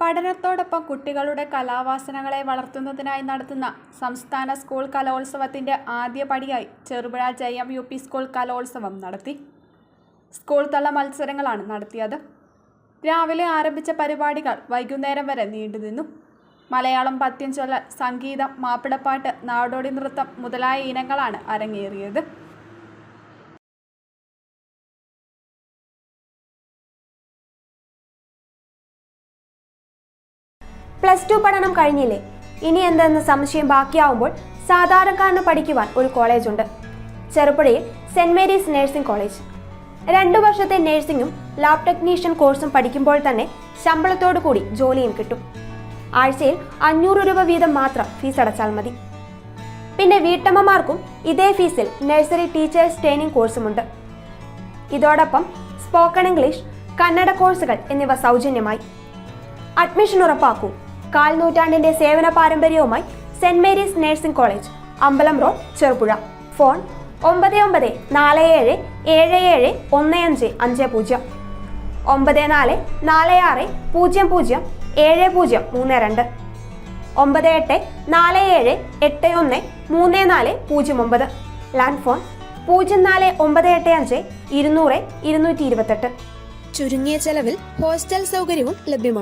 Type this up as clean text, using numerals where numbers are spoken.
പഠനത്തോടൊപ്പം കുട്ടികളുടെ കലാവാസനകളെ വളർത്തുന്നതിനായി നടത്തുന്ന സംസ്ഥാന സ്കൂൾ കലോത്സവത്തിന്റെ ആദ്യ പടിയായി ചെറുപുഴ ജയം യു.പി. സ്കൂൾ കലോത്സവം നടത്തി. സ്കൂൾ തല മത്സരങ്ങളാണ് നടത്തിയത്. രാവിലെ ആരംഭിച്ച പരിപാടികൾ വൈകുന്നേരം വരെ നീണ്ടുനിന്നു. മലയാളം പദ്യം ചൊല്ലൽ, സംഗീതം, മാപ്പിളപ്പാട്ട്, നാടോടി നൃത്തം മുതലായ ഇനങ്ങളാണ് അരങ്ങേറിയത്. +2 പഠനം കഴിഞ്ഞില്ലേ, ഇനി എന്തെന്ന് സംശയം ബാക്കിയാവുമ്പോൾ സാധാരണക്കാരന് പഠിക്കുവാൻ ഒരു കോളേജുണ്ട്. ചെറുപുഴയിൽ സെന്റ് മേരീസ് നഴ്സിംഗ് കോളേജ്. 2 വർഷത്തെ നഴ്സിംഗും ലാബ് ടെക്നീഷ്യൻ കോഴ്സും പഠിക്കുമ്പോൾ തന്നെ ശമ്പളത്തോടു കൂടി ജോലിയും കിട്ടും. ആഴ്ചയിൽ 500 രൂപ വീതം മാത്രം ഫീസ് അടച്ചാൽ മതി. പിന്നെ വീട്ടമ്മമാർക്കും ഇതേ ഫീസിൽ നഴ്സറി ടീച്ചേഴ്സ് ട്രെയിനിങ് കോഴ്സുമുണ്ട്. ഇതോടൊപ്പം സ്പോക്കൺ ഇംഗ്ലീഷ്, കന്നഡ കോഴ്സുകൾ എന്നിവ സൗജന്യമായി. അഡ്മിഷൻ ഉറപ്പാക്കൂ. 1/4 നൂറ്റാണ്ടിന്റെ സേവന പാരമ്പര്യവുമായി സെന്റ് മേരീസ് നഴ്സിംഗ് കോളേജ്, അമ്പലം road, Cherupuzha. Phone 9947771550, 9446007032, 9847813409. Land phone 04985 200 228. ചുരുങ്ങിയ ചെലവിൽ ഹോസ്റ്റൽ സൗകര്യവും ലഭ്യമാണ്.